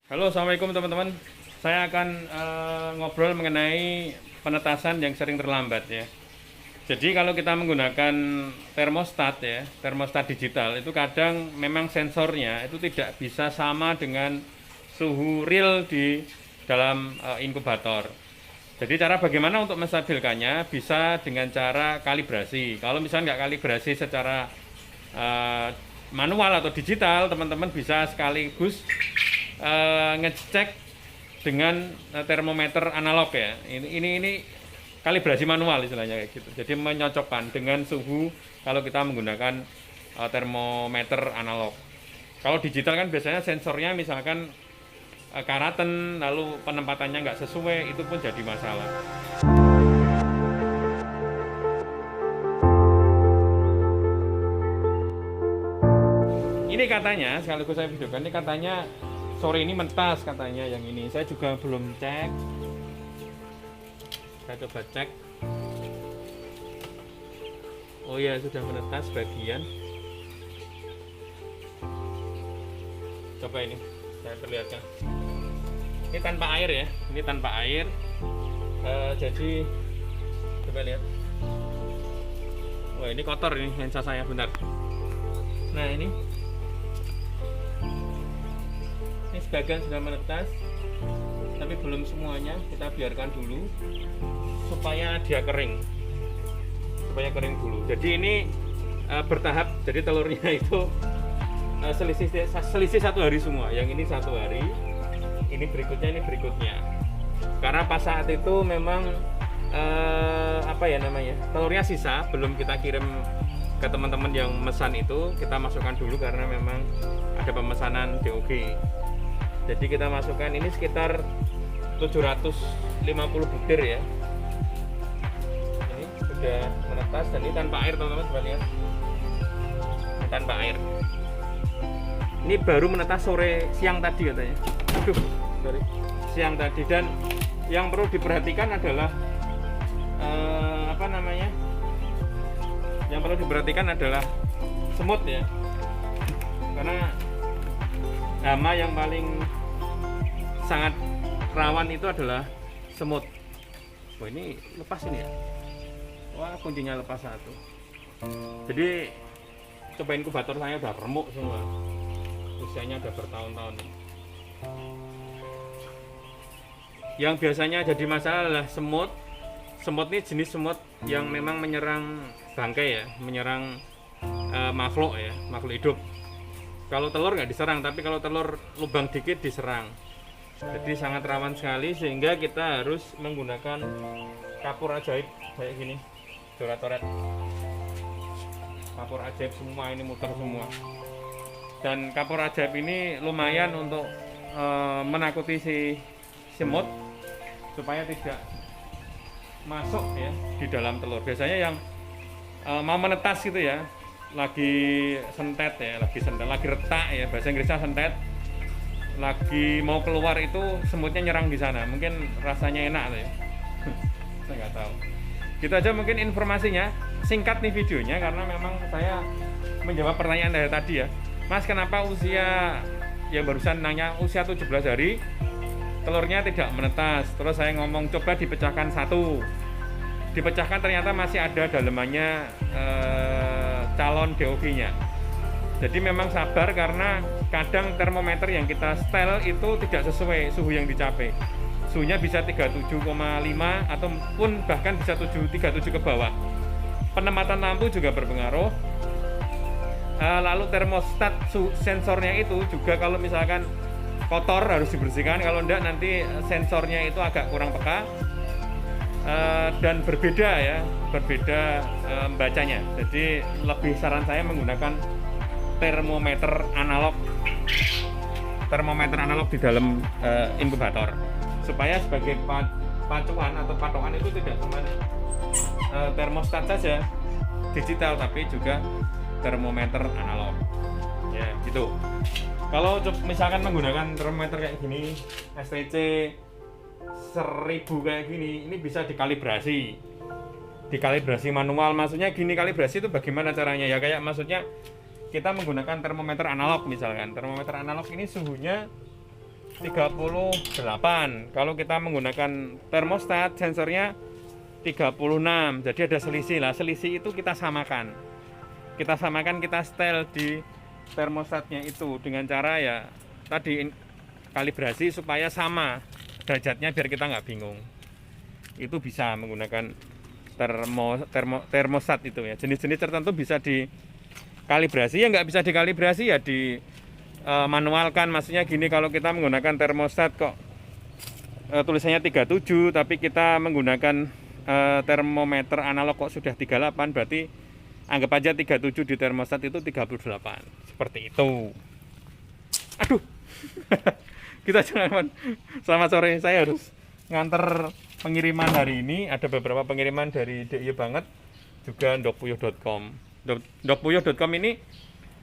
Halo, assalamualaikum teman-teman. Saya akan ngobrol mengenai penetasan yang sering terlambat ya. Jadi kalau kita menggunakan termostat ya, termostat digital itu kadang memang sensornya itu tidak bisa sama dengan suhu real di dalam inkubator. Jadi cara bagaimana untuk menstabilkannya bisa dengan cara kalibrasi. Kalau misalnya nggak kalibrasi secara eh, manual atau digital, teman-teman bisa sekaligus ngecek dengan termometer analog ya. Ini kalibrasi manual istilahnya kayak gitu. Jadi menyocokkan dengan suhu kalau kita menggunakan termometer analog. Kalau digital kan biasanya sensornya misalkan karaten lalu penempatannya nggak sesuai, itu pun jadi masalah. Ini katanya, sekaligus saya videokan, ini katanya sore ini mentas katanya yang ini. Saya juga belum cek. Saya coba cek. Oh ya, sudah menetas bagian. Coba ini, saya perlihatkan. Ini tanpa air ya, ini tanpa air. Jadi coba lihat. Wah, ini kotor ini lensa saya, bentar. Nah ini sebagian sudah menetas, tapi belum semuanya. Kita biarkan dulu supaya dia kering, dulu. Jadi ini bertahap. Jadi telurnya itu selisih 1 hari semua. Yang ini 1 hari, ini berikutnya. Karena pas saat itu memang telurnya sisa, belum kita kirim ke teman-teman yang mesan itu. Kita masukkan dulu karena memang ada pemesanan DOG. Jadi kita masukkan ini sekitar 750 butir ya. Ini sudah menetas dan ini tanpa air, teman-teman, coba lihat. Ini tanpa air. Ini baru menetas siang tadi katanya. Aduh, sorry. Siang tadi. Dan yang perlu diperhatikan adalah Yang perlu diperhatikan adalah semut ya. Karena hama yang paling sangat rawan itu adalah semut. Wah, ini lepas ini ya. Wah, kuncinya lepas satu. Jadi coba inkubator saya udah remuk semua. Usianya udah bertahun-tahun. Yang biasanya jadi masalah adalah semut. Semut ini jenis semut yang memang menyerang bangkai ya, menyerang makhluk hidup. Kalau telur nggak diserang, tapi kalau telur lubang dikit diserang. Jadi sangat rawan sekali, sehingga kita harus menggunakan kapur ajaib kayak gini, doratoret. Kapur ajaib semua, ini muter semua. Dan kapur ajaib ini lumayan untuk menakuti si semut supaya tidak masuk ya di dalam telur. Biasanya yang mau menetas gitu ya, lagi sentet ya, lagi retak ya, bahasa Inggrisnya sentet, lagi mau keluar itu semutnya nyerang di sana. Mungkin rasanya enak tuh ya. Saya nggak tahu. Gitu aja mungkin informasinya. Singkat nih videonya karena memang saya menjawab pertanyaan dari tadi ya. Mas, kenapa usia yang barusan nanya usia 17 hari telurnya tidak menetas? Terus saya ngomong coba dipecahkan satu. Dipecahkan ternyata masih ada dalemannya calon DOG-nya. Jadi memang sabar karena kadang termometer yang kita setel itu tidak sesuai suhu yang dicapai. Suhunya bisa 37,5 ataupun bahkan bisa 37 ke bawah. Penempatan lampu juga berpengaruh. Lalu termostat sensornya itu juga kalau misalkan kotor harus dibersihkan, kalau enggak nanti sensornya itu agak kurang peka dan berbeda bacanya. Jadi lebih saran saya menggunakan termometer analog di dalam inkubator supaya sebagai pacuan atau patokan itu tidak cuma termostat saja digital tapi juga termometer analog ya gitu. Kalau misalkan menggunakan termometer kayak gini STC 1000 kayak gini, ini bisa dikalibrasi manual. Maksudnya gini, kalibrasi itu bagaimana caranya ya, kayak maksudnya kita menggunakan termometer analog misalkan. Termometer analog ini suhunya 38. Kalau kita menggunakan termostat sensornya 36. Jadi ada selisih lah. Selisih itu kita samakan. Kita setel di termostatnya itu dengan cara ya tadi kalibrasi supaya sama derajatnya biar kita nggak bingung. Itu bisa menggunakan termostat itu ya. Jenis-jenis tertentu bisa dikalibrasi, ya nggak bisa dikalibrasi ya di manualkan. Maksudnya gini, kalau kita menggunakan termostat kok tulisannya 37 tapi kita menggunakan termometer analog kok sudah 38, berarti anggap aja 37 di termostat itu 38. Seperti itu. Aduh. Kita jangan. Selamat sore, saya harus nganter pengiriman hari ini. Ada beberapa pengiriman dari DIY banget, juga ndokpuyuh.com. Ndokpuyuh.com ini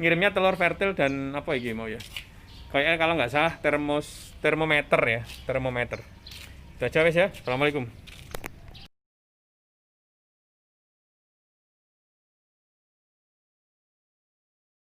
ngirimnya telur fertil dan apa iki mau ya? Kayaknya kalau nggak salah termometer ya, termometer. Udah jawab ya. Assalamualaikum.